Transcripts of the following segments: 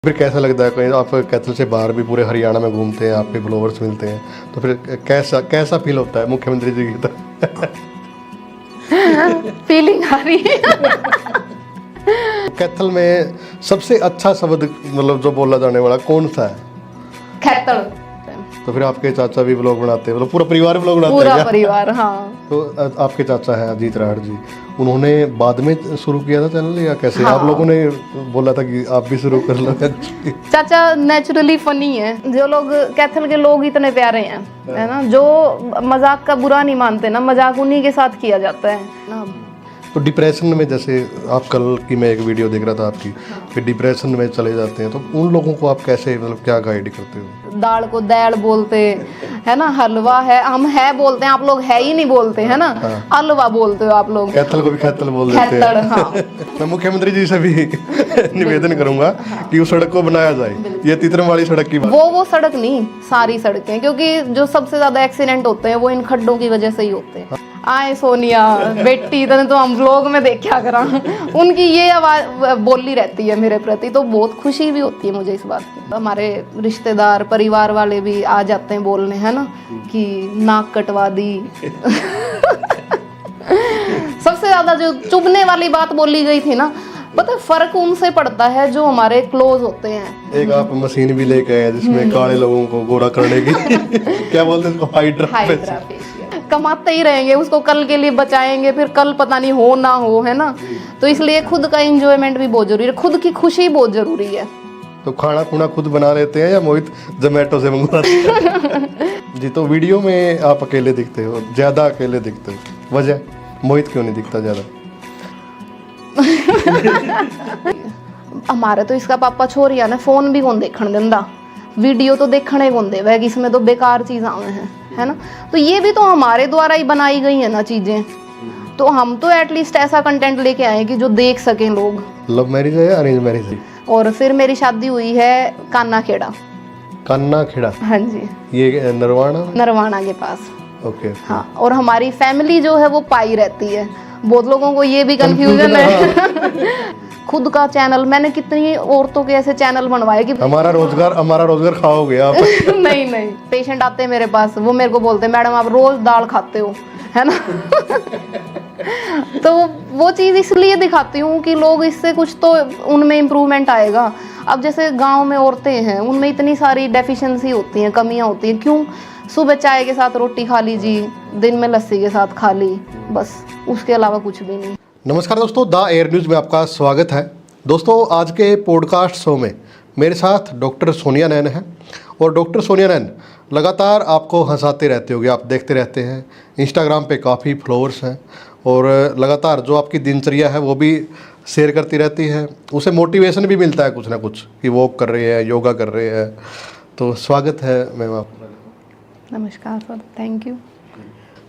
फिर कैसा लगता है कहीं आप कैथल से बाहर भी पूरे हरियाणा में घूमते हैं, आपके फॉलोअर्स मिलते हैं, तो फिर कैसा फील होता है मुख्यमंत्री जी की तरह? फीलिंग आ रही है। कैथल में सबसे अच्छा शब्द मतलब जो बोला जाने वाला कौन सा है? कैथल। तो फिर आपके चाचा भी ब्लॉग बनाते हैं, मतलब पूरा परिवार ब्लॉग बनाता है पूरा क्या? परिवार, हाँ। तो आपके चाचा हैं अजीत राहड़ जी, उन्होंने बाद में शुरू किया था चैनल या कैसे? हाँ। आप लोगों ने बोला था कि आप भी शुरू कर लो? चाचा नेचुरली फनी है। जो लोग कैथल के लोग इतने प्यारे हैं, है ना, जो मजाक का बुरा नहीं मानते ना, मजाक उन्हीं के साथ किया जाता है ना। तो डिप्रेशन में, जैसे आप कल की मैं एक वीडियो देख रहा था आपकी, फिर डिप्रेशन में चले जाते हैं, तो उन लोगों को आप कैसे, मतलब क्या गाइड करते हो? दाल को दैल बोलते, है ना, हलवा है, हम है बोलते हैं, आप लोग है ही नहीं बोलते, है ना। हाँ। हलवा बोलते हो आप लोग, कैथल को भी कैथल बोल देते कैथल, हैं। हाँ। मैं मुख्यमंत्री जी से भी निवेदन करूंगा कि उस सड़क को बनाया जाए, ये तीतरम वाली सड़क की बात। वो सड़क नहीं, सारी सड़कें, क्योंकि जो सबसे ज्यादा एक्सीडेंट होते हैं वो इन खड्डों की वजह से ही होते हैं। आए सोनिया बेटी तने तो हम व्लॉग में देखा करा, उनकी ये आवाज बोली रहती है मेरे प्रति, तो बहुत खुशी भी होती है मुझे इस बात की। हमारे रिश्तेदार परिवार वाले भी आ जाते हैं बोलने, है ना, कि नाक कटवा दी। सबसे ज्यादा जो चुभने वाली बात बोली गई थी ना, पता है, फर्क उनसे पड़ता है जो हमारे क्लोज होते हैं। एक आप मशीन भी लेके आए जिसमें काले लोगों को गोरा करने की क्या बोलते हैं उसको, हाइड्रा फेशियल। कमाते ही रहेंगे, उसको कल के लिए बचाएंगे, फिर कल पता नहीं हो ना हो, है ना। तो इसलिए खुद का एंजॉयमेंट भी बहुत जरूरी है, खुद की खुशी बहुत जरूरी है। तो खाना खुना खुद बना लेते हैं या मोहित जोमेटो से मंगवाते हैं? जी, तो वीडियो में आप अकेले दिखते हो, ज्यादा अकेले दिखते हो, वजह मोहित क्यों नहीं दिखता ज्यादा? हमारे तो इसका पापा छोरिया ने फोन भी कौन देखने देंदा, वीडियो तो देखने कौन दे वह, इसमें तो बेकार चीज आवे हैं, है ना। तो ये भी तो हमारे द्वारा ही बनाई गई है ना चीजें, तो हम तो एटलीस्ट ऐसा कंटेंट लेके आए कि जो देख सकें लोग। लव मैरिज है या अरेंज मैरिज है? और फिर मेरी शादी हुई है कान्ना खेड़ा। कान्ना खेड़ा? हाँ जी, ये नरवाना? नरवाना के पास। ओके। हाँ, और हमारी फैमिली जो है वो पाई रहती है। बहुत लोगों को ये भी कंफ्यूजन है। खुद का चैनल, मैंने कितनी औरतों के ऐसे चैनल बनवाए कि हमारा रोजगार खाओगे आप। नहीं, पेशेंट आते हैं मेरे पास, वो मेरे को बोलते हैं मैडम आप रोज दाल खाते हो, है ना। तो वो चीज़ इसलिए दिखाती हूँ कि लोग इससे कुछ तो उनमें इम्प्रूवमेंट आएगा। अब जैसे गांव में औरतें हैं, उनमें इतनी सारी डेफिशिएंसी होती हैं, कमियां होती हैं, क्यों? सुबह चाय के साथ रोटी खा लीजिए, दिन में लस्सी के साथ खा ली, बस, उसके अलावा कुछ भी नहीं। नमस्कार दोस्तों, द एयर न्यूज़ में आपका स्वागत है। दोस्तों, आज के पॉडकास्ट शो में मेरे साथ डॉक्टर सोनिया नैन है, और डॉक्टर सोनिया नैन लगातार आपको हंसाते रहते होगे, आप देखते रहते हैं, इंस्टाग्राम पे काफ़ी फॉलोअर्स हैं, और लगातार जो आपकी दिनचर्या है वो भी शेयर करती रहती है। उसे मोटिवेशन भी मिलता है कुछ ना कुछ, कि वॉक कर रहे हैं, योगा कर रहे हैं। तो स्वागत है मैम आपका। नमस्कार सर, थैंक यू।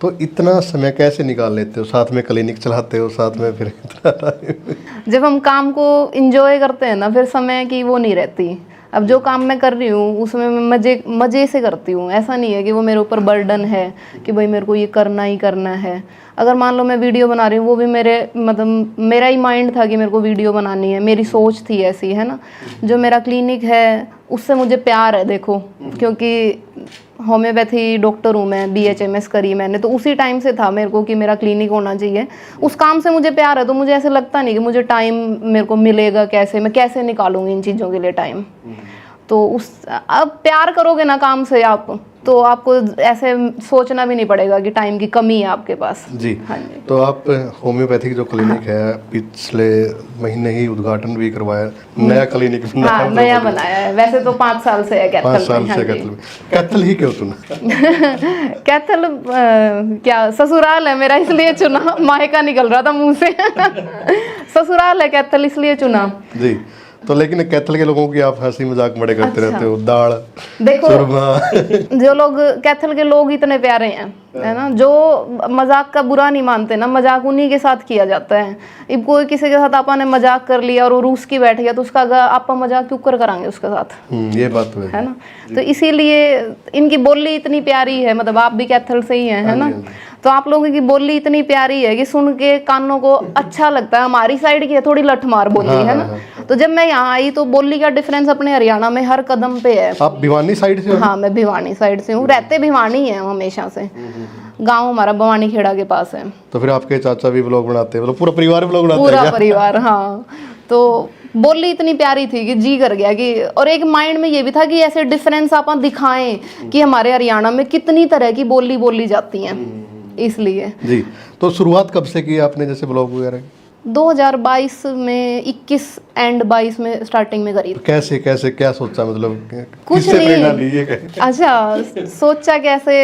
तो इतना समय कैसे निकाल लेते हो? साथ में क्लिनिक चलाते हो, साथ में फिर इतना टाइम। जब हम काम को इंजॉय करते हैं ना, फिर समय की वो नहीं रहती। अब जो काम मैं कर रही हूँ उसमें मैं मज़े से करती हूँ, ऐसा नहीं है कि वो मेरे ऊपर बर्डन है कि भाई मेरे को ये करना ही करना है। अगर मान लो मैं वीडियो बना रही हूँ, वो भी मेरा ही माइंड था कि मेरे को वीडियो बनानी है, मेरी सोच थी ऐसी, है ना। जो मेरा क्लिनिक है उससे मुझे प्यार है, देखो, क्योंकि होम्योपैथी डॉक्टर हूँ मैं, BHMS करी मैंने, तो उसी टाइम से था मेरे को कि मेरा क्लिनिक होना चाहिए। उस काम से मुझे प्यार है, तो मुझे ऐसे लगता नहीं कि मुझे टाइम मेरे को मिलेगा कैसे, मैं कैसे निकालूंगी इन चीज़ों के लिए टाइम। तो अब प्यार करोगे ना काम से आप, तो आपको ऐसे सोचना भी नहीं पड़ेगा कि टाइम की कमी है आपके पास। जी। हाँ जी। तो आप होम्योपैथिक जो क्लिनिक है, पिछले महीने ही उद्घाटन भी करवाया, नया क्लिनिक हाँ, नया बनाया है। वैसे तो 5 साल से है कैथल में। 5 साल से कैथल में। कैथल ही क्यों चुना? कैथल क्या ससुराल है मेरा, इसलिए चुना। मायका निकल रहा था मुंह से। ससुराल है कैथल, इसलिए चुना जी। तो लेकिन कैथल के लोगों की आप हंसी मजाक बड़े करते रहते हो, दाल, देखो, सुरमा। जो लोग कैथल के लोग इतने प्यारे हैं, है ना, जो मजाक का बुरा नहीं मानते ना, मजाक उन्हीं के साथ किया जाता है। अब कोई किसी के साथ आपने मजाक कर लिया और वो रूस की बैठ गया, तो उसका आप मजाक क्यों करांगे उसके साथ? ये बात तो है ना। तो इसीलिए इनकी बोली इतनी प्यारी है, मतलब आप भी कैथल से ही हैं, है ना। तो आप लोगों की बोली इतनी प्यारी है कि सुन के कानों को अच्छा लगता है। हमारी साइड की है थोड़ी लठमार बोली है ना, तो जब मैं यहाँ आई तो बोली का डिफरेंस अपने हरियाणा में हर कदम पे है। आप भिवानी साइड से हो? हाँ, मैं भिवानी साइड से हूँ, रहते भिवानी है हमेशा से। गांव हमारा भवानी खेड़ा के पास है। तो फिर आपके चाचा भी ब्लॉग बनाते हैं, मतलब पूरा परिवार ब्लॉग बनाते हैं पूरा क्या? परिवार, हाँ। तो बोली इतनी प्यारी थी कि जी कर गया कि, और एक माइंड में ये भी था कि ऐसे डिफरेंस आप दिखाएं कि हमारे हरियाणा में कितनी तरह की बोली बोली जाती हैं, इसलिए। जी, तो शुरुआत कब से की आपने जैसे ब्लॉग वगैरह की? 2022 में, 21 एंड 22 में स्टार्टिंग में करी। कैसे कैसे क्या सोचा, मतलब कुछ किससे नहीं। प्रेरणा ली ये? अच्छा, सोचा कैसे,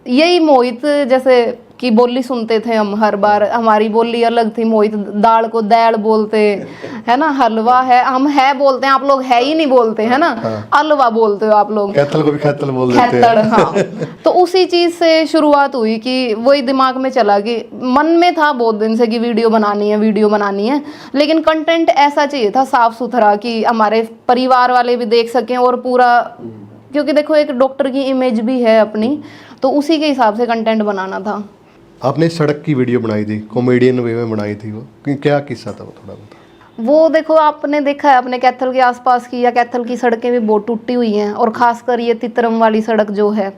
यही मोहित जैसे कि बोली सुनते थे हम हर बार, हमारी बोली अलग थी। मोहित दाल को दैल बोलते है ना, हलवा है, हम है बोलते हैं, आप लोग है ही नहीं बोलते है ना, हलवा बोलते हो आप लोग, कैथल को भी कैथल बोल देते हैं। खेतड़, हाँ। तो उसी चीज से शुरुआत हुई कि वही दिमाग में चला कि मन में था बहुत दिन से कि वीडियो बनानी है, वीडियो बनानी है, लेकिन कंटेंट ऐसा चाहिए था साफ सुथरा कि हमारे परिवार वाले भी देख सकें और पूरा, क्योंकि देखो एक डॉक्टर की इमेज भी है अपनी, तो उसी के हिसाब से कंटेंट बनाना था। आपने सड़क की वीडियो बनाई थी, कॉमेडियन वे में बनाई थी, वो क्या किस्सा था वो, थोड़ा बता। वो देखो, आपने देखा है अपने कैथल के आसपास की या कैथल की सड़कें भी बहुत टूटी हुई हैं, और खासकर ये तितरम वाली सड़क जो है,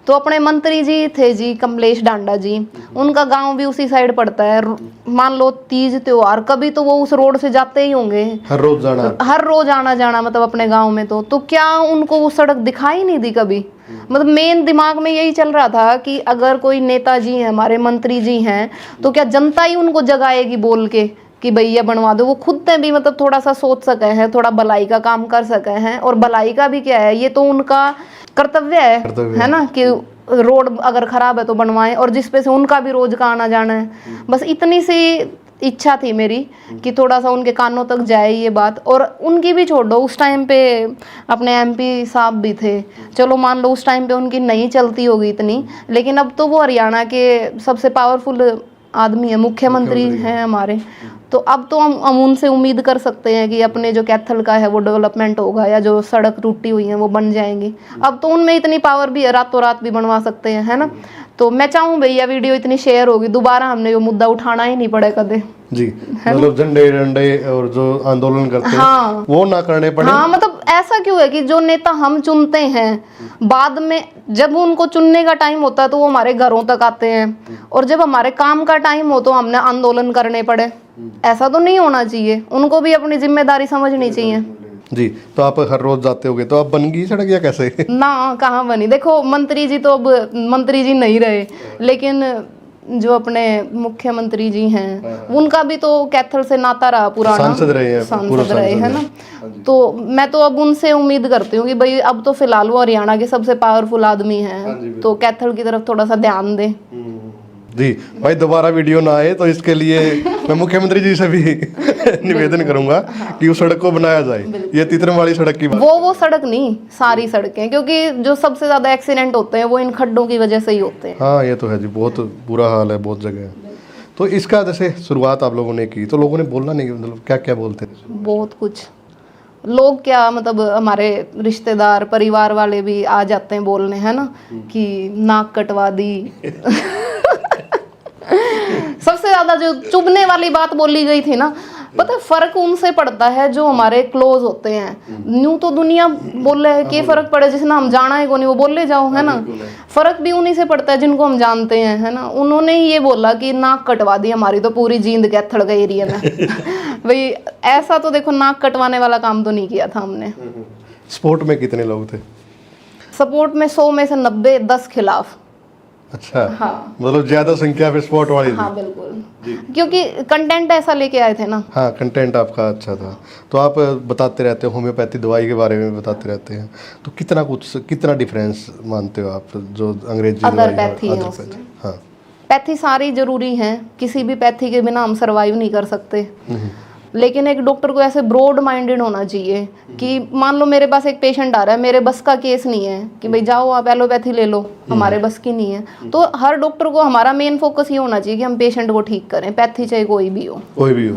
तो अपने मंत्री जी थे जी कमलेश डांडा जी, उनका गांव भी उसी साइड पड़ता है। मान लो तीज त्योहार कभी तो वो उस रोड से जाते ही होंगे, हर रोज आना जाना मतलब अपने गांव में। तो क्या उनको वो सड़क दिखाई नहीं दी कभी? मतलब मेन दिमाग में यही चल रहा था कि अगर कोई नेताजी हैं, हमारे मंत्री जी हैं, तो क्या जनता ही उनको जगाएगी बोल के कि भैया बनवा दो? वो खुद ने भी मतलब थोड़ा सा सोच सके हैं, थोड़ा भलाई का काम कर सके हैं। और भलाई का भी क्या है, ये तो उनका कर्तव्य है ना, कि रोड अगर खराब है तो बनवाएं, और जिस पे से उनका भी रोज का आना जाना है। बस इतनी सी इच्छा थी मेरी कि थोड़ा सा उनके कानों तक जाए ये बात। और उनकी भी छोड़ दो, उस टाइम पे अपने एमपी साहब भी थे, चलो मान लो उस टाइम पे उनकी नहीं चलती होगी इतनी, लेकिन अब तो वो हरियाणा के सबसे पावरफुल आदमी है, मुख्यमंत्री हैं हमारे। तो अब तो हम उनसे उम्मीद कर सकते हैं कि अपने जो कैथल का है वो डेवलपमेंट होगा, या जो सड़क टूटी हुई है वो बन जाएंगी। अब तो उनमें इतनी पावर भी है, रातों रात भी बनवा सकते हैं, है ना। तो मैं चाहूँ भैया वीडियो इतनी शेयर होगी, दोबारा हमने वो मुद्दा उठाना ही नहीं पड़े कदे जी, मतलब झंडे डंडे और जो आंदोलन करते हैं वो ना करने पड़े। हाँ, मतलब ऐसा क्यों है कि जो नेता हम चुनते हैं, बाद में जब उनको चुनने का टाइम होता है तो वो हमारे घरों तक आते हैं, और जब हमारे काम का टाइम हो तो हमने आंदोलन करने पड़े। ऐसा तो नहीं होना चाहिए, उनको भी अपनी जिम्मेदारी समझनी चाहिए। जी, तो आप हर रोज जाते होगे, तो आप बन गई सड़क या कैसे? ना, कहाँ बनी। देखो मंत्री जी तो अब मंत्री जी नहीं रहे, लेकिन जो अपने मुख्यमंत्री जी हैं उनका भी तो कैथल से नाता रहा पुराना, सांसद रहे है ना। तो मैं तो अब उनसे उम्मीद करती हूँ कि भाई अब तो फिलहाल वो हरियाणा के सबसे पावरफुल आदमी हैं, तो कैथल की तरफ थोड़ा सा ध्यान दें। जी भाई, दोबारा वीडियो ना आए तो इसके लिए मैं मुख्यमंत्री जी से भी निवेदन करूंगा कि उस सड़क को बनाया जाए। ये तितरम वाली सड़क की बात, वो सड़क नहीं, सारी सड़कें, क्योंकि जो सबसे ज्यादा एक्सीडेंट होते हैं वो इन खड्डों की वजह से ही होते हैं। हाँ, ये तो है जी, बहुत बुरा हाल है बहुत जगह। तो इसका जैसे शुरुआत आप लोगों ने की, तो लोगों ने बोलना नहीं, मतलब क्या क्या बोलते थे? बहुत कुछ लोग, क्या मतलब हमारे रिश्तेदार परिवार वाले भी आ जाते हैं बोलने, है ना, कि नाक कटवा दी। सबसे ज्यादा जो चुभने वाली बात बोली गई थी ना, पता है, फर्क उनसे पड़ता है जो हमारे क्लोज होते हैं। न्यू तो दुनिया बोल रहे है कि फर्क पड़े, जिसने हम जाना है को नहीं वो बोल ले जाओ, है ना। फर्क भी उन्हीं से पड़ता है जिनको हम जानते हैं, है ना। उन्होंने ये बोला कि नाक कटवा दी हमारी, तो पूरी जींद कैथल गई एरिया में। भाई ऐसा तो देखो, नाक कटवाने वाला काम तो नहीं किया था हमने। सपोर्ट में कितने लोग थे? सपोर्ट में 100 में से 90, 10 खिलाफ। अच्छा, हाँ, मतलब ज्यादा संख्या पे सपोर्ट वाली थी। हाँ बिल्कुल, क्योंकि कंटेंट ऐसा लेके आए थे ना। हाँ, कंटेंट आपका अच्छा था। तो आप बताते रहते हो होम्योपैथी दवाई के बारे में बताते रहते हैं, तो कितना डिफरेंस मानते हो आप जो अंग्रेजी अदर पैथी है उसमें? हाँ, पैथी सारी जरूरी हैं, किसी भी पैथी के बिना हम सरवाइव नहीं कर सकते। लेकिन एक डॉक्टर को ऐसे ब्रॉड माइंडेड होना चाहिए कि मान लो मेरे पास एक पेशेंट आ रहा है, मेरे बस का केस नहीं है कि भाई जाओ आप एलोपैथी ले लो, हमारे बस की नहीं है। तो हर डॉक्टर को हमारा मेन फोकस ये होना चाहिए कि हम पेशेंट को ठीक करें, पैथी चाहे कोई भी हो।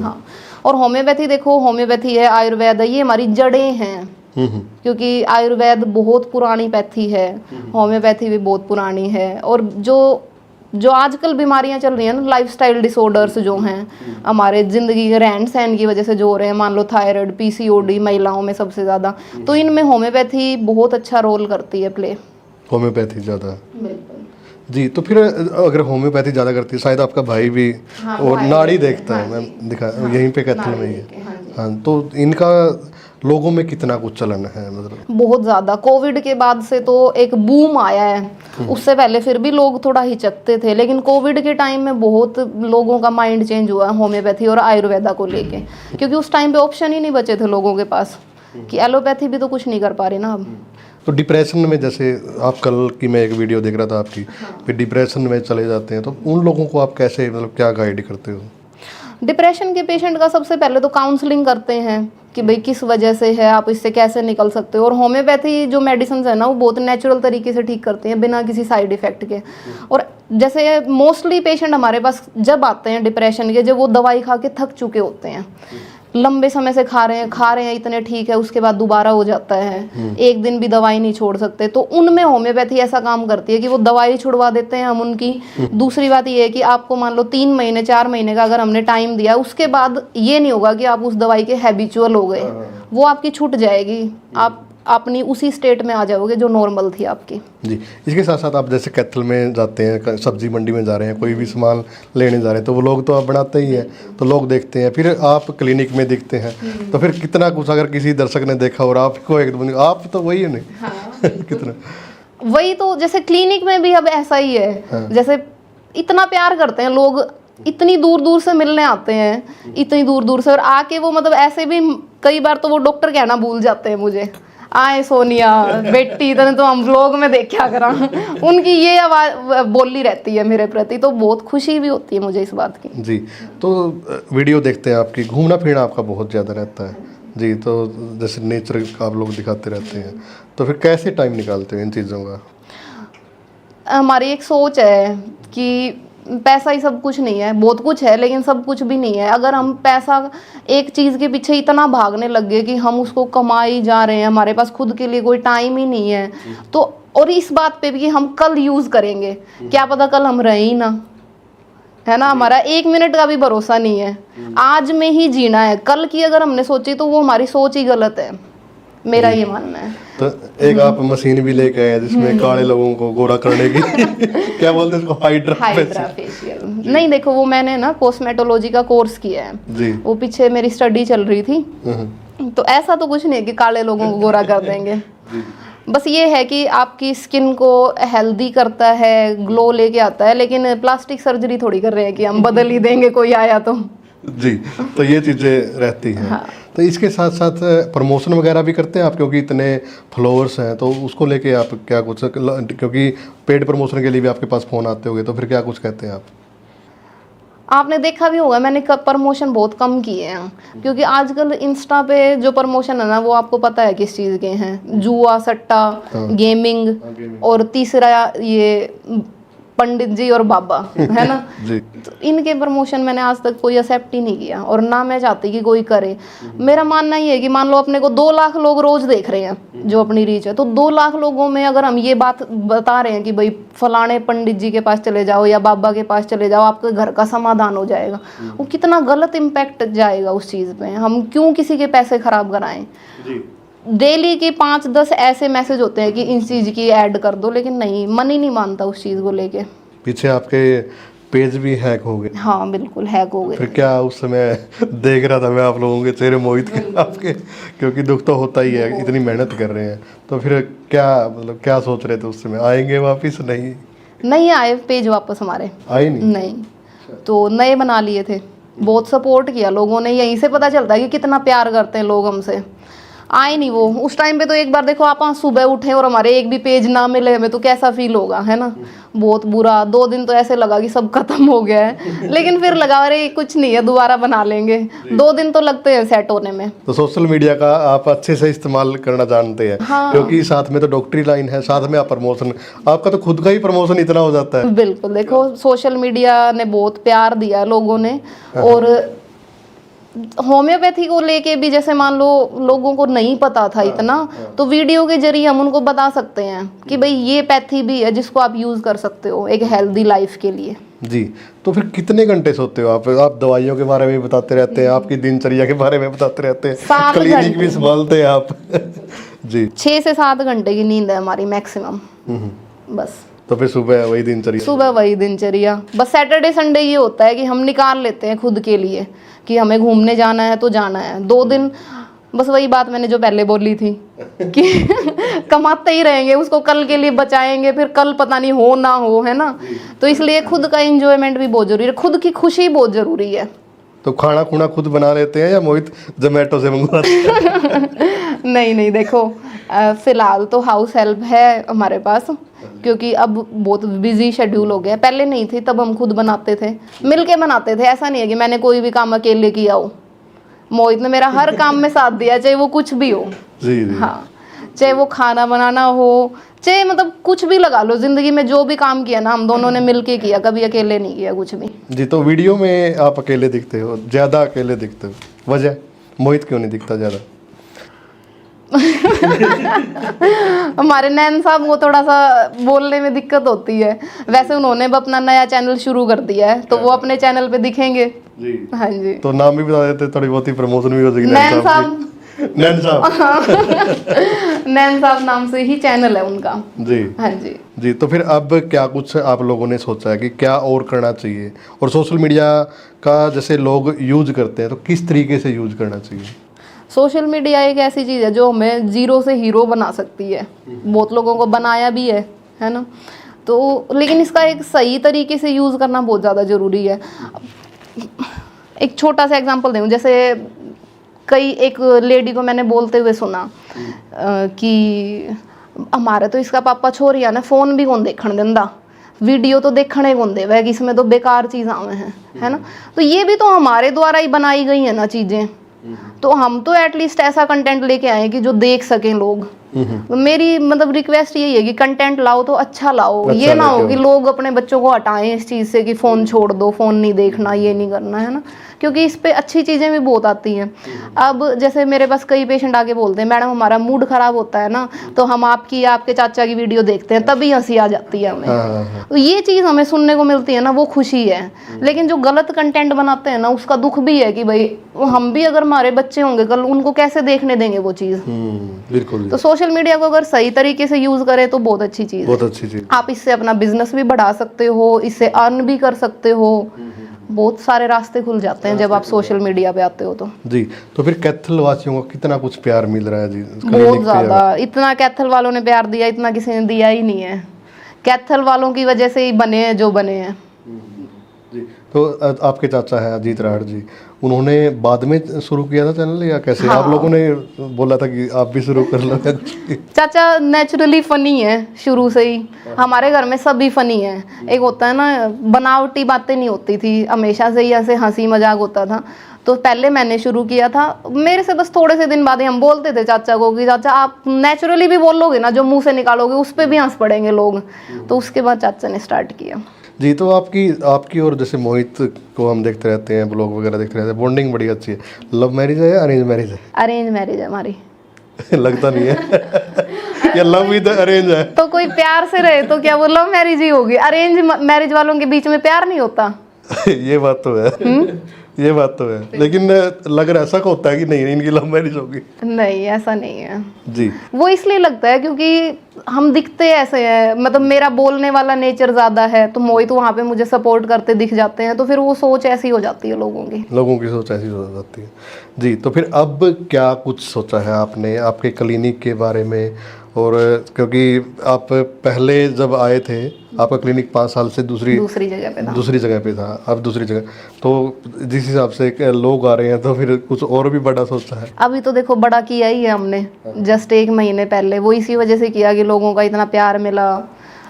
हाँ, और होम्योपैथी देखो, होम्योपैथी है, आयुर्वेद है, ये हमारी जड़ें हैं। क्योंकि आयुर्वेद बहुत पुरानी पैथी है, होम्योपैथी भी बहुत पुरानी है। और जो जो आजकल बीमारियां चल रही हैं ना, लाइफस्टाइल डिसऑर्डर्स जो हैं हमारे ज़िंदगी के रहन सहन की वजह से जो हो रहे हैं, मान लो थायराइड, पीसीओडी महिलाओं में सबसे ज़्यादा, तो इनमें होम्योपैथी बहुत अच्छा रोल करती है प्ले। होम्योपैथी ज़्यादा बिल्कुल जी। तो फिर अगर होम्योपैथी ज़्यादा करती है, शायद आपका भाई भी हाँ, और भाई नाड़ी भी, देखता हाँ है, मैं जी। दिखा यहीं पे कैथल में ही है। हाँ जी। हाँ, तो इनका लोगों में कितना कुछ चलन है, मतलब बहुत ज़्यादा कोविड के बाद से तो एक बूम आया है। उससे पहले फिर भी लोग थोड़ा हिचकते थे, लेकिन कोविड के टाइम में बहुत लोगों का माइंड चेंज हुआ होम्योपैथी और आयुर्वेदा को लेके, क्योंकि उस टाइम पे ऑप्शन ही नहीं बचे थे लोगों के पास कि एलोपैथी भी तो कुछ नहीं कर पा रही ना अब। तो डिप्रेशन में, जैसे आप कल की मैं एक वीडियो देख रहा था आपकी, फिर डिप्रेशन में चले जाते हैं, तो उन लोगों को आप कैसे, मतलब क्या गाइड करते हो? डिप्रेशन के पेशेंट का सबसे पहले तो काउंसलिंग करते हैं कि भाई किस वजह से है, आप इससे कैसे निकल सकते हो। और होम्योपैथी जो मेडिसिन है ना, वो बहुत नेचुरल तरीके से ठीक करती हैं बिना किसी साइड इफेक्ट के। और जैसे मोस्टली पेशेंट हमारे पास जब आते हैं डिप्रेशन के, जब वो दवाई खा के थक चुके होते हैं, लंबे समय से खा रहे हैं इतने ठीक है, उसके बाद दोबारा हो जाता है, एक दिन भी दवाई नहीं छोड़ सकते, तो उनमें होम्योपैथी ऐसा काम करती है कि वो दवाई छुड़वा देते हैं हम उनकी। दूसरी बात ये है कि आपको मान लो 3 महीने 4 महीने का अगर हमने टाइम दिया, उसके बाद ये नहीं होगा कि आप उस दवाई के हैबिचुअल हो गए, वो आपकी छूट जाएगी, आप अपनी उसी स्टेट में आ जाओगे जो नॉर्मल थी आपकी। जी। इसके साथ साथ आप जैसे कैथल में जाते हैं, सब्जी मंडी में जा रहे हैं, कोई भी सामान लेने जा रहे हैं, तो वो लोग तो आप बनाते ही हैं, तो लोग देखते हैं, फिर आप क्लिनिक में दिखते हैं, तो फिर कितना कुछ अगर किसी दर्शक ने देखा और आपको एकदम, आप तो वही है नहीं। हाँ, कितना वही तो, जैसे क्लिनिक में भी अब ऐसा ही है। हाँ। जैसे इतना प्यार करते हैं लोग, इतनी दूर दूर से मिलने आते हैं, इतनी दूर दूर से, और आके वो मतलब ऐसे भी कई बार तो वो डॉक्टर कहना भूल जाते हैं मुझे, आए सोनिया बेटी तने तो हम व्लॉग में देखा करा। उनकी ये आवाज़ बोली रहती है मेरे प्रति, तो बहुत खुशी भी होती है मुझे इस बात की। जी। तो वीडियो देखते हैं आपकी, घूमना फिरना आपका बहुत ज़्यादा रहता है जी, तो जैसे नेचर आप लोग दिखाते रहते हैं, तो फिर कैसे टाइम निकालते हो इन चीज़ों का? हमारी एक सोच है कि पैसा ही सब कुछ नहीं है, बहुत कुछ है लेकिन सब कुछ भी नहीं है। अगर हम पैसा, एक चीज़ के पीछे इतना भागने लग गए कि हम उसको कमाई जा रहे हैं, हमारे पास खुद के लिए कोई टाइम ही नहीं है, तो और इस बात पे भी कि हम कल यूज़ करेंगे, क्या पता कल हम रहे ही ना, है ना। हमारा 1 मिनट का भी भरोसा नहीं है, आज में ही जीना है। कल की अगर हमने सोची तो वो हमारी सोच ही गलत है, मेरा ये मानना है। तो एक आप मशीन भी लेके आए जिसमें काले लोगों को गोरा करने की क्या बोलते हैं इसको, हाइड्रा फेशियल। नहीं देखो, वो मैंने ना कॉस्मेटोलॉजी का कोर्स किया है जी। वो पीछे मेरी स्टडी चल रही थी, तो ऐसा तो कुछ नहीं है कि काले लोगों को गोरा कर देंगे। बस ये है कि आपकी स्किन को हेल्दी करता है, ग्लो लेके आता है, लेकिन प्लास्टिक सर्जरी थोड़ी कर रहे हैं कि हम बदल ही देंगे कोई आया तो। जी। तो ये चीज़ें रहती हैं। हाँ। तो इसके साथ साथ प्रमोशन वगैरह भी करते हैं आप, क्योंकि इतने फॉलोअर्स हैं, तो उसको लेके आप क्या कुछ, क्योंकि पेड प्रमोशन के लिए भी आपके पास फ़ोन आते होंगे, तो फिर क्या कुछ कहते हैं आप? आपने देखा भी होगा मैंने प्रमोशन बहुत कम किए हैं, क्योंकि आजकल इंस्टा पे जो प्रमोशन है ना, वो आपको पता है किस चीज़ के हैं, जुआ सट्टा, गेमिंग, और तीसरा ये पंडित जी और बाबा, है ना। जी। तो इनके प्रमोशन मैंने आज तक कोई एक्सेप्ट ही नहीं किया, और ना मैं चाहती कि कोई करे। मेरा मानना ये है कि मान लो अपने को 2 लाख लोग रोज देख रहे हैं, जो अपनी रीच है, तो 2 लाख लोगों में अगर हम ये बात बता रहे हैं कि भाई फलाने पंडित जी के पास चले जाओ या बाबा के पास चले जाओ, आपके घर का समाधान हो जाएगा, वो कितना गलत इम्पैक्ट जाएगा उस चीज़ पे। हम क्यों किसी के पैसे खराब कराएं? डेली के 5-10 ऐसे मैसेज होते हैं कि इस चीज़ की ऐड कर दो, लेकिन नहीं, मन ही नहीं मानता उस चीज़ को लेके। पीछे आपके पेज भी हैक हो गए? हाँ बिल्कुल, हैक हो गए। फिर क्या उस समय देख रहा था मैं आप लोगों के चेहरे मोहित के आपके, क्योंकि दुख तो होता ही है, इतनी मेहनत कर रहे हैं, तो फिर क्या, मतलब क्या सोच रहे थे उस समय, आएंगे वापिस? नहीं आए पेज वापस हमारे, आए नहीं। तो नए बना लिए थे। बहुत सपोर्ट किया लोगों ने, यहीं से पता चलता है कि कितना प्यार करते हैं लोग हमसे। आए नहीं वो उस टाइम पे, तो एक बार देखो आप सुबह उठे और हमारे एक भी पेज ना मिले हमें, तो कैसा फील होगा, है ना। बहुत बुरा, 2 दिन तो ऐसे लगा कि सब खत्म हो गया है, लेकिन फिर लगा अरे कुछ नहीं है, दोबारा बना लेंगे। 2 दिन तो लगते हैं सेट होने में। तो सोशल मीडिया का आप अच्छे से इस्तेमाल करना जानते हैं। हाँ। क्योंकि साथ में तो डॉक्टरी लाइन है, साथ में आप प्रमोशन, आपका तो खुद का ही प्रमोशन इतना हो जाता है। बिल्कुल, देखो सोशल मीडिया ने बहुत प्यार दिया लोगों ने, और होम्योपैथी को लेके भी जैसे मान लो लोगों को नहीं पता था इतना, तो वीडियो के जरिए हम उनको बता सकते हैं कि भाई ये पैथी भी है जिसको आप यूज़ कर सकते हो एक हेल्दी लाइफ के लिए। जी, तो फिर कितने घंटे सोते हो आप दवाइयों के बारे में बताते रहते हैं, आपकी दिनचर्या के बारे में बताते रहते हैं, 7 क्लिनिक भी संभालते हैं आप जी। 6 से 7 घंटे की नींद है हमारी मैक्सिमम, बस। तो फिर सुबह वही दिनचर्या? सुबह वही दिनचर्या, बस सैटरडे संडे ये होता है कि हम निकाल लेते हैं खुद के लिए कि हमें घूमने जाना है तो जाना है 2 दिन, बस वही बात मैंने जो पहले बोली थी कि कमाते ही रहेंगे, उसको कल के लिए बचाएंगे, फिर कल पता नहीं हो ना हो, है ना। तो इसलिए खुद का एंजॉयमेंट भी बहुत जरूरी है, खुद की खुशी बहुत जरूरी है। तो खाना खुना खुद बना लेते हैं या मोहित जोमेटो से मंगवाते हैं? नहीं देखो, फिलहाल तो हाउस हेल्प है हमारे पास, क्योंकि अब बहुत बिजी शेड्यूल हो गया। पहले नहीं थी, तब हम खुद बनाते थे, मिलके बनाते थे। ऐसा नहीं है कि मैंने कोई भी काम अकेले किया हो, मोहित ने मेरा हर काम में साथ दिया, चाहे वो कुछ भी हो। जी जी। हाँ, चाहे वो खाना बनाना हो, चाहे मतलब कुछ भी लगा लो, जिंदगी में जो भी काम किया ना हम दोनों ने मिलके किया, कभी अकेले नहीं किया कुछ भी। जी, तो वीडियो में आप अकेले दिखते हो, ज़्यादा अकेले दिखते हो, वजह मोहित क्यों नहीं दिखता ज़्यादा? हमारे नैन साहब को थोड़ा सा बोलने में दिक्कत होती है, वैसे उन्होंने भी अपना नया चैनल शुरू कर दिया है, तो वो अपने चैनल पे दिखेंगे जी। हाँ जी, तो नाम भी बता देते, थोड़ी बहुत ही प्रमोशन भी हो जाएगी। नैन साहब नैन साहब नैन साहब नाम से ही चैनल है उनका। जी हाँ जी। जी, तो फिर अब क्या कुछ आप लोगों ने सोचा है कि क्या और करना चाहिए, और सोशल मीडिया का जैसे लोग यूज करते हैं तो किस तरीके से यूज करना चाहिए? सोशल मीडिया एक ऐसी चीज़ है जो हमें जीरो से हीरो बना सकती है, बहुत लोगों को बनाया भी है ना। तो लेकिन इसका एक सही तरीके से यूज़ करना बहुत ज़्यादा ज़रूरी है। एक छोटा सा एग्जांपल दूँ, जैसे एक लेडी को मैंने बोलते हुए सुना कि हमारे तो इसका पापा छोरिया ने फ़ोन भी कौन देखने देंदा, वीडियो तो देखने कौन दे वह, इसमें तो बेकार चीज़ आवे हैं, है ना। तो ये भी तो हमारे द्वारा ही बनाई गई है ना चीज़ें, तो हम तो एटलीस्ट ऐसा कंटेंट लेके आए कि जो देख सकें लोग। मेरी मतलब रिक्वेस्ट यही है कि कंटेंट लाओ तो अच्छा लाओ, ये ना हो कि लोग अपने बच्चों को हटाएं इस चीज़ से कि फ़ोन छोड़ दो, फ़ोन नहीं देखना, ये नहीं करना, है ना। क्योंकि इस पे अच्छी चीज़ें भी बहुत आती हैं। अब जैसे मेरे पास कई पेशेंट आके बोलते हैं, मैडम हमारा मूड ख़राब होता है ना, तो हम आपके चाचा की वीडियो देखते हैं, तभी हंसी आ जाती है हमें। तो ये चीज़ हमें सुनने को मिलती है ना, वो खुशी है। लेकिन जो गलत कंटेंट बनाते हैं ना, उसका दुख भी है कि भाई हम भी अगर हमारे बच्चे होंगे कल, उनको कैसे देखने देंगे वो चीज़। बिल्कुल। तो सोशल मीडिया को अगर सही तरीके से यूज़ करें तो बहुत अच्छी चीज़ है, बहुत अच्छी चीज़। आप इससे अपना बिजनेस भी बढ़ा सकते हो, इससे अर्न भी कर सकते हो, बहुत सारे रास्ते खुल जाते हैं जब आप सोशल मीडिया पे आते हो तो। जी, तो फिर कैथल वासियों को कितना कुछ प्यार मिल रहा है जी? बहुत ज़्यादा, इतना कैथल वालों ने प्यार दिया, इतना किसी ने दिया ही नहीं है। कैथल वालों की वजह से ही बने हैं जो बने हैं। जी, तो आपके चाचा हैं अजीत राहड़ जी, उन्होंने बाद में शुरू किया था चैनल या कैसे? आप लोगों ने बोला था कि आप भी शुरू कर लो? चाचा नेचुरली फनी है शुरू से ही, हमारे घर में सभी फनी है। एक होता है ना, बनावटी बातें नहीं होती थी, हमेशा से ही ऐसे हंसी मजाक होता था। तो पहले मैंने शुरू किया था, मेरे से बस थोड़े से दिन बाद ही हम बोलते थे चाचा को कि चाचा आप नेचुरली भी बोलोगे ना, जो मुंह से निकालोगे उस पर भी हंस पड़ेंगे लोग। तो उसके बाद चाचा ने स्टार्ट किया। जी, तो आपकी और जैसे मोहित को हम देखते रहते हैं, ब्लॉग वगैरह देखते रहते हैं, बॉन्डिंग बड़ी अच्छी है। लव मैरिज है या अरेंज मैरिज है? अरेंज मैरिज है हमारी। लगता नहीं है। या लव विद अरेंज है? तो कोई प्यार से रहे तो क्या वो लव मैरिज ही होगी? अरेंज मैरिज वालों के बीच में प्यार नहीं होता। ये बात तो है। ये बात तो है, लेकिन लग रहा ऐसा होता है कि नहीं इनकी लव मैरिज होगी। नहीं, ऐसा नहीं है जी। वो इसलिए लगता है क्योंकि हम दिखते ऐसे हैं, मतलब मेरा बोलने वाला नेचर ज्यादा है, तो मोहित वहाँ पे मुझे सपोर्ट करते दिख जाते हैं, तो फिर वो सोच ऐसी हो जाती है लोगों की सोच ऐसी हो जाती है। जी, तो फिर अब क्या कुछ सोचा है आपने आपके क्लिनिक के बारे में? और क्योंकि आप पहले जब आए थे आपका क्लिनिक 5 साल से दूसरी जगह पे था, अब दूसरी जगह, तो जिस हिसाब से लोग आ रहे हैं तो फिर कुछ और भी बड़ा सोचा है? अभी तो देखो बड़ा किया ही है हमने, जस्ट 1 महीने पहले, वो इसी वजह से किया कि लोगों का इतना प्यार मिला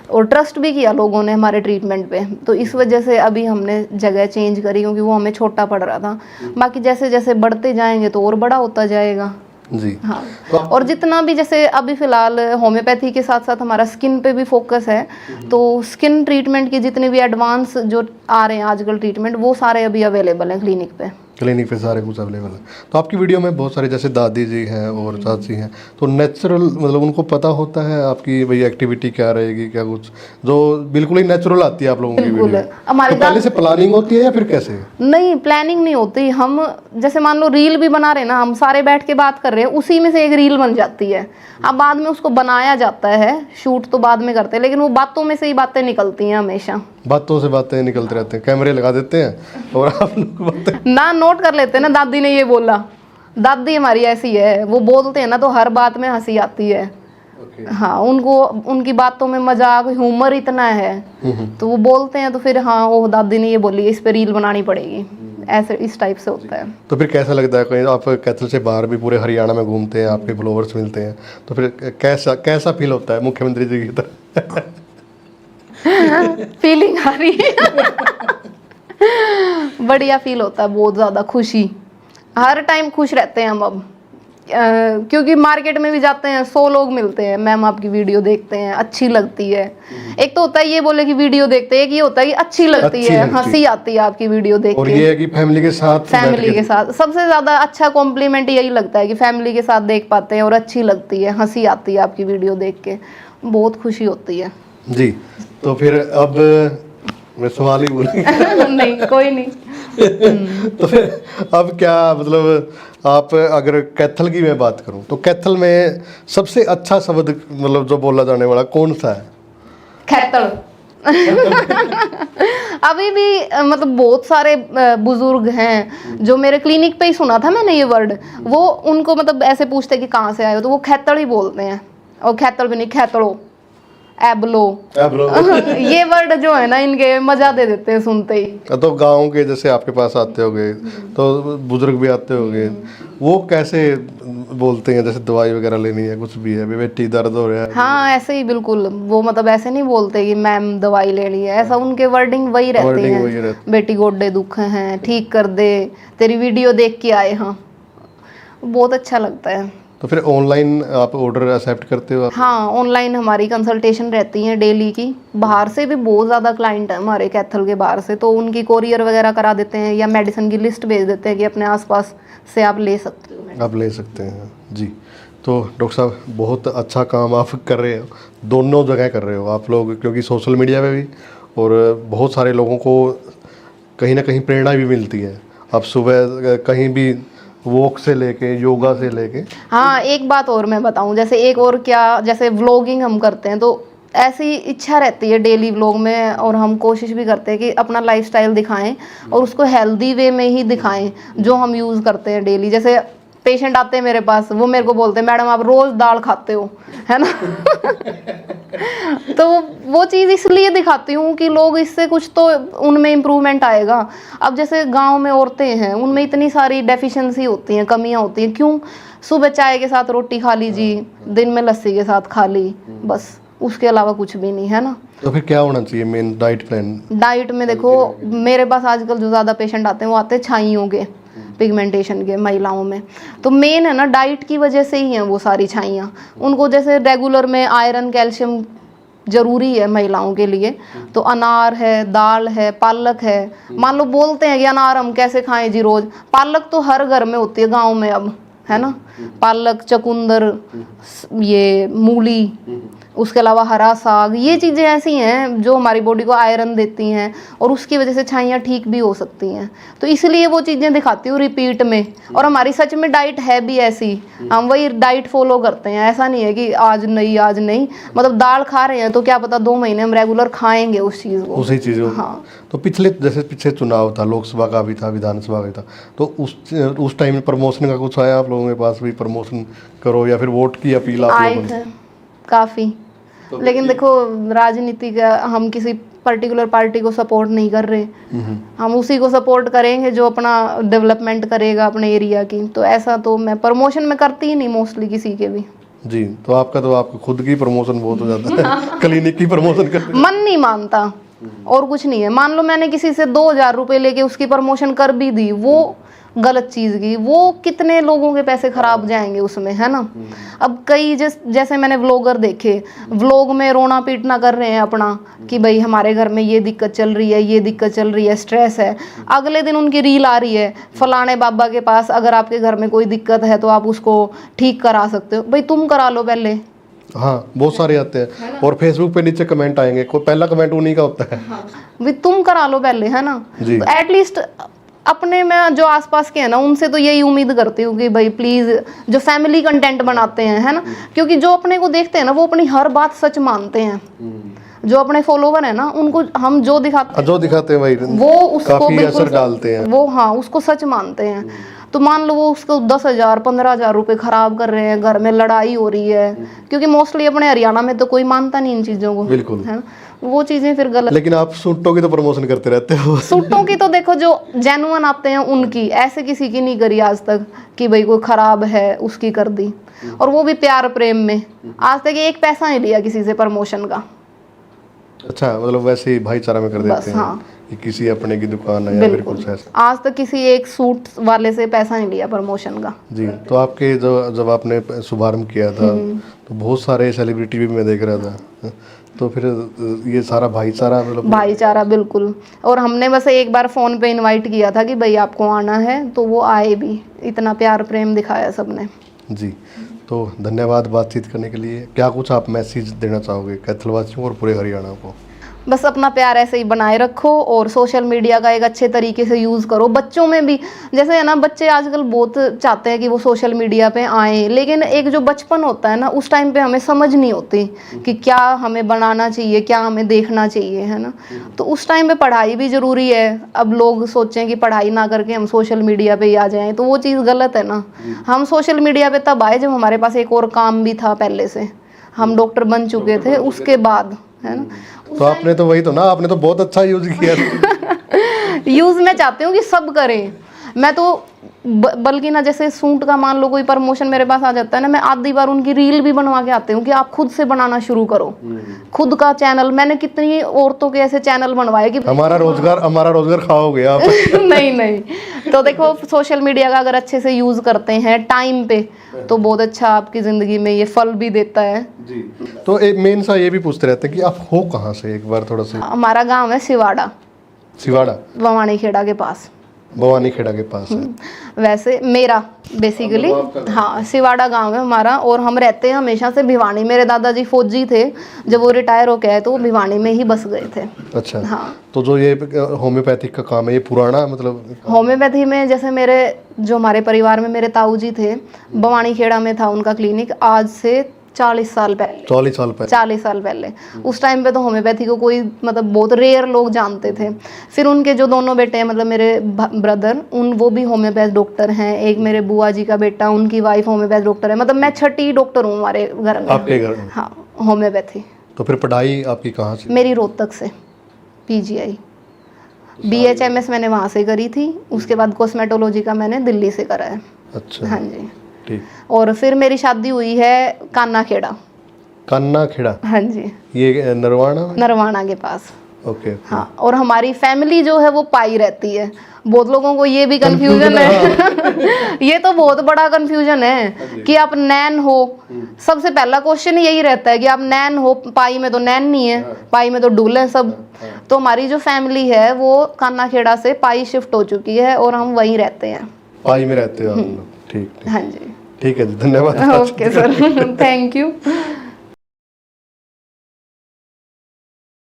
और ट्रस्ट भी किया लोगों ने हमारे ट्रीटमेंट पे। तो इस वजह से अभी हमने जगह चेंज करी, क्योंकि वो हमें छोटा पड़ रहा था। बाकी जैसे जैसे बढ़ते जाएंगे तो और बड़ा होता जाएगा। जी हाँ, और जितना भी जैसे अभी फिलहाल होम्योपैथी के साथ साथ हमारा स्किन पे भी फोकस है, तो स्किन ट्रीटमेंट की जितने भी एडवांस जो आ रहे हैं आजकल ट्रीटमेंट, वो सारे अभी अवेलेबल हैं क्लिनिक पे। क्लिनिक पे सारे कुछ अवेलेबल है। तो आपकी वीडियो में बहुत सारे जैसे दादी जी हैं और चाची हैं, तो नेचुरल मतलब उनको पता होता है आपकी भाई एक्टिविटी क्या रहेगी, क्या कुछ जो बिल्कुल ही नेचुरल आती है आप लोगों की बिल्कुल। वीडियो। हमारी तो पहले से प्लानिंग होती है या फिर कैसे? नहीं, प्लानिंग नहीं होती। हम जैसे मान लो रील भी बना रहे हैं ना, हम सारे बैठ के बात कर रहे हैं, उसी में से एक रील बन जाती है। अब बाद में उसको बनाया जाता है, शूट तो बाद में करते हैं, लेकिन वो बातों में से ही बातें निकलती हैं हमेशा। बातों से बातें निकलते रहते हैं, कैमरे लगा देते हैं और आप लोग बातें ना नोट कर लेते हैं ना, दादी ने ये बोला। दादी हमारी ऐसी है, वो बोलते हैं ना तो हर बात में हंसी आती है। हाँ, उनको उनकी बातों में मजाक ह्यूमर इतना है, तो वो बोलते हैं तो फिर हाँ वो दादी ने ये बोली, इस पे रील बनानी पड़ेगी, ऐसे इस टाइप से होता है। तो फिर कैसा लगता है? कहीं आप कैथल से बाहर भी पूरे हरियाणा में घूमते हैं, आपके फॉलोअर्स मिलते हैं, तो फिर कैसा कैसा फील होता है मुख्यमंत्री जी की तरह? फीलिंग आ रही है। बढ़िया फील होता है, बहुत ज़्यादा खुशी। हर टाइम खुश रहते हैं हम अब, क्योंकि मार्केट में भी जाते हैं 100 लोग मिलते हैं, मैम आपकी वीडियो देखते हैं, अच्छी लगती है। एक तो होता है ये बोले कि वीडियो देखते हैं, एक ये होता है कि अच्छी लगती है, हंसी आती है आपकी वीडियो देख और के। ये है कि फैमिली के साथ फैमिली के साथ सबसे ज़्यादा अच्छा कॉम्प्लीमेंट यही लगता है कि फैमिली के साथ देख पाते हैं और अच्छी लगती है, हंसी आती है आपकी वीडियो देख के, बहुत खुशी होती है। जी। तो फिर अब मैं सवाल ही बोल नहीं, कोई नहीं। तो फिर अब क्या मतलब, आप अगर कैथल की मैं बात करूं तो कैथल में सबसे अच्छा शब्द मतलब जो बोला जाने वाला कौन सा है? खैतड़। अभी भी मतलब बहुत सारे बुजुर्ग हैं जो मेरे क्लिनिक पे ही सुना था मैंने ये वर्ड, वो उनको मतलब ऐसे पूछते कि कहाँ से आए हो, तो वो खैतड़ ही बोलते हैं। और खैतड़ भी नहीं, खैतड़ो, एबलो। ये वर्ड जो है ना, इनके मजा दे देते हैं सुनते ही। तो गाँव के जैसे आपके पास आते होंगे तो बुजुर्ग भी आते होंगे, वो कैसे बोलते हैं? जैसे दवाई वगैरह लेनी है, कुछ भी है, बेटी दर्द हो रहा है, हाँ ऐसे ही बिल्कुल, वो मतलब ऐसे नहीं बोलते कि मैम दवाई लेनी है, ऐसा उनके वर्डिंग वही रहते वर्डिंग वही हैं। रहती बेटी गोड्डे दुख हैं, ठीक कर दे, तेरी वीडियो देख के आए। हाँ, बहुत अच्छा लगता है। तो फिर ऑनलाइन आप ऑर्डर एक्सेप्ट करते हो? हाँ, ऑनलाइन हमारी कंसल्टेशन रहती है डेली की। बाहर से भी बहुत ज़्यादा क्लाइंट है हमारे कैथल के बाहर से, तो उनकी कोरियर वगैरह करा देते हैं या मेडिसिन की लिस्ट भेज देते हैं कि अपने आसपास से आप ले सकते हो। आप ले सकते हैं जी। तो डॉक्टर साहब बहुत अच्छा काम आप कर रहे हो, दोनों जगह कर रहे हो आप लोग, क्योंकि सोशल मीडिया पे भी और बहुत सारे लोगों को कहीं ना कहीं प्रेरणा भी मिलती है। आप सुबह कहीं भी वॉक से लेके योगा से लेके। हाँ, एक बात और मैं बताऊं, जैसे एक और क्या, जैसे व्लॉगिंग हम करते हैं तो ऐसी इच्छा रहती है डेली व्लॉग में, और हम कोशिश भी करते हैं कि अपना लाइफस्टाइल दिखाएं और उसको हेल्दी वे में ही दिखाएं जो हम यूज़ करते हैं डेली। जैसे पेशेंट आते हैं मेरे पास, वो मेरे को बोलते हैं मैडम आप रोज़ दाल खाते हो, है ना। तो वो चीज़ इसलिए दिखाती हूँ कि लोग इससे कुछ तो उनमें इम्प्रूवमेंट आएगा। अब जैसे गांव में औरतें हैं, उनमें इतनी सारी डेफिशिएंसी होती हैं, कमियां होती हैं। क्यों? सुबह चाय के साथ रोटी खा लीजिए, दिन में लस्सी के साथ खा ली, बस उसके अलावा कुछ भी नहीं, है ना। तो फिर क्या होना चाहिए मेन डाइट प्लान? डाइट में देखो, मेरे पास आजकल जो ज़्यादा पेशेंट आते हैं वो आते हैं छाइयों के, पिगमेंटेशन के, महिलाओं में। तो मेन है ना, डाइट की वजह से ही हैं वो सारी छाइयाँ। उनको जैसे रेगुलर में आयरन कैल्शियम जरूरी है महिलाओं के लिए, तो अनार है, दाल है, पालक है। मान लो बोलते हैं कि अनार हम कैसे खाएं जी रोज, पालक तो हर घर में होती है गांव में अब, है ना। पालक, चकुंदर, ये मूली, उसके अलावा हरा साग, ये चीज़ें ऐसी हैं जो हमारी बॉडी को आयरन देती हैं और उसकी वजह से छाइयाँ ठीक भी हो सकती हैं। तो इसलिए वो चीज़ें दिखाती हूँ रिपीट में। और हमारी सच में डाइट है भी ऐसी, हम वही डाइट फॉलो करते हैं। ऐसा नहीं है कि आज नहीं, मतलब दाल खा रहे हैं तो क्या पता 2 महीने हम रेगुलर खाएंगे उस चीज़ को, उसी चीज़ को। हाँ। तो पीछे चुनाव था, लोकसभा का भी था, विधानसभा का भी था, तो उस टाइम में प्रमोशन का कुछ आया आप लोगों के पास भी, प्रमोशन करो या फिर वोट की अपील आप आए लोगों थे ने? काफ़ी, लेकिन देखो राजनीति का, हम किसी पर्टिकुलर पार्टी को सपोर्ट नहीं कर रहे, हम उसी को सपोर्ट करेंगे जो अपना डेवलपमेंट करेगा अपने एरिया की। तो ऐसा तो मैं प्रमोशन में करती ही नहीं मोस्टली किसी के भी जी। तो आपका खुद की प्रमोशन बहुत हो जाता है। क्लिनिक की प्रमोशन करते मन नहीं मानता और कुछ नहीं है। मान लो मैंने किसी से 2000 रुपये लेके उसकी प्रमोशन कर भी दी, वो गलत चीज़ की, वो कितने लोगों के पैसे खराब जाएंगे उसमें, है ना। अब कई जैसे मैंने व्लॉगर देखे, व्लॉग में रोना पीटना कर रहे हैं अपना कि भाई हमारे घर में ये दिक्कत चल रही है, ये दिक्कत चल रही है, स्ट्रेस है। अगले दिन उनकी रील आ रही है, फलाने बाबा के पास अगर आपके घर में कोई दिक्कत है तो आप उसको ठीक करा सकते हो। भाई तुम करा लो पहले। हाँ, बहुत सारे आते हैं और फेसबुक पे नीचे कमेंट आएंगे, कोई पहला कमेंट उन्हीं का होता है। भाई तुम करा लो पहले, है ना। जी। तो एटलीस्ट अपने में जो आसपास के हैं ना, उनसे तो यही उम्मीद करती हूँ कि भाई प्लीज जो फैमिली कंटेंट बनाते हैं, है ना, क्योंकि जो अपने को देखते हैं ना वो अपनी हर बात सच मानते हैं। जो अपने फॉलोवर है ना, उनको हम जो दिखाते हैं वही वो उसको काफी बिल्कुल असर डालते हैं। वो हाँ उसको सच मानते हैं। तो मान लो वो उसको 10,000 15,000 रुपए खराब कर रहे हैं, घर में लड़ाई हो रही है, क्योंकि मोस्टली अपने हरियाणा में तो कोई मानता नहीं इन चीजों को, बिल्कुल, है ना। वो चीजें फिर गलत। लेकिन आप सूटों की तो प्रमोशन करते रहते हो। सूटों की तो देखो जो जेन्युइन आते हैं उनकी, ऐसे किसी की नहीं करी आज तक कि भाई कोई खराब है उसकी कर दी, और वो भी प्यार प्रेम में। आज तक एक पैसा नहीं लिया किसी से प्रमोशन का। अच्छा, मतलब वैसे ही भाईचारा में कर देते हैं। हाँ, कि किसी अपने की दुकान है या फिर कुछ ऐसा। आज तक किसी एक सूट वाले से पैसा नहीं लिया प्रमोशन का। जी। तो आपके जब आपने शुभारंभ किया था तो बहुत सारे सेलिब्रिटी भी मैं देख रहा था, तो फिर ये सारा भाईचारा, मतलब भाईचारा बिल्कुल। और हमने बस एक बार फोन पे इनवाइट किया था कि भाई आपको आना है, तो वो आए भी। इतना प्यार प्रेम दिखाया सबने। जी। तो धन्यवाद बातचीत करने के लिए। क्या कुछ आप मैसेज देना चाहोगे कैथलवासियों और पूरे हरियाणा को? बस अपना प्यार ऐसे ही बनाए रखो और सोशल मीडिया का एक अच्छे तरीके से यूज़ करो। बच्चों में भी जैसे है ना, बच्चे आजकल बहुत चाहते हैं कि वो सोशल मीडिया पे आएँ, लेकिन एक जो बचपन होता है ना, उस टाइम पे हमें समझ नहीं होती कि क्या हमें बनाना चाहिए, क्या हमें देखना चाहिए, है ना। तो उस टाइम पे पढ़ाई भी ज़रूरी है। अब लोग सोचें कि पढ़ाई ना करके हम सोशल मीडिया पे ही आ जाएँ, तो वो चीज़ गलत है ना। हम सोशल मीडिया पे तब आए जब हमारे पास एक और काम भी था पहले से। हम डॉक्टर बन चुके थे उसके बाद, है ना। तो आपने तो वही तो ना, आपने तो बहुत अच्छा यूज किया। यूज मैं चाहती हूँ कि सब करें। मैं तो बल्कि ना, जैसे सूट का मान लो कोई प्रमोशन मेरे पास आ जाता है ना, मैं आधी बार उनकी रील भी बनवा के आती हूँ कि आप खुद से बनाना शुरू करो, खुद का चैनल। मैंने कितनी औरतों के ऐसे चैनल बनवाए कि हमारा रोजगार खाओगे आप। नहीं। तो देखो, सोशल मीडिया का अगर अच्छे से यूज करते हैं टाइम पे, तो बहुत अच्छा आपकी जिंदगी में ये फल भी देता है। जी। तो एक मेन सा ये भी पूछते रहते हैं कि आप हो कहाँ से, एक बार थोड़ा सा। हमारा गाँव है सिवाड़ा, भवानी खेड़ा के पास। भवानी खेड़ा के पास है। वैसे मेरा बेसिकली हाँ सिवाड़ा गांव है हमारा, और हम रहते हैं हमेशा से भिवानी। मेरे दादाजी फौजी थे, जब वो रिटायर होके आए तो वो भिवानी में ही बस गए थे। अच्छा। हाँ। तो जो ये होम्योपैथिक का काम है, ये पुराना, मतलब होम्योपैथी में जैसे मेरे जो हमारे परिवार में मेरे ताऊ जी थे, भवानी खेड़ा में था उनका क्लिनिक। आज से 40 साल पहले उस टाइम पे तो होम्योपैथी को कोई मतलब बहुत रेयर लोग जानते थे। फिर उनके जो दोनों बेटे हैं, मतलब मेरे ब्रदर, वो भी होम्योपैथ डॉक्टर हैं। एक मेरे बुआ जी का बेटा, उनकी वाइफ होम्योपैथ डॉक्टर है। मतलब मैं छठी डॉक्टर हूँ हमारे घर में। आपके घर में? हाँ, होम्योपैथी। तो फिर पढ़ाई आपकी कहाँ से? मेरी रोहतक से PGI BHMS मैंने वहाँ से करी थी। उसके बाद कॉस्मेटोलॉजी का मैंने दिल्ली से करा है। अच्छा। हाँ जी। ठीक। और फिर मेरी शादी हुई है कान्ना खेड़ा। हाँ जी, ये नरवाना के पास। ओके। हाँ, और हमारी फैमिली जो है वो पाई रहती है। बहुत लोगों को ये भी कंफ्यूजन है। ये तो बहुत बड़ा कंफ्यूजन है कि आप नैन हो। सबसे पहला क्वेश्चन यही रहता है कि आप नैन हो, पाई में तो नैन नहीं है, पाई में तो डूल है सब। तो हमारी जो फैमिली है वो कान्ना खेड़ा से पाई शिफ्ट हो चुकी है और हम वहीं रहते हैं। पाई में रहते हो आप लोग? ठीक। हाँ जी। ठीक है जी, धन्यवाद। Okay sir, thank you.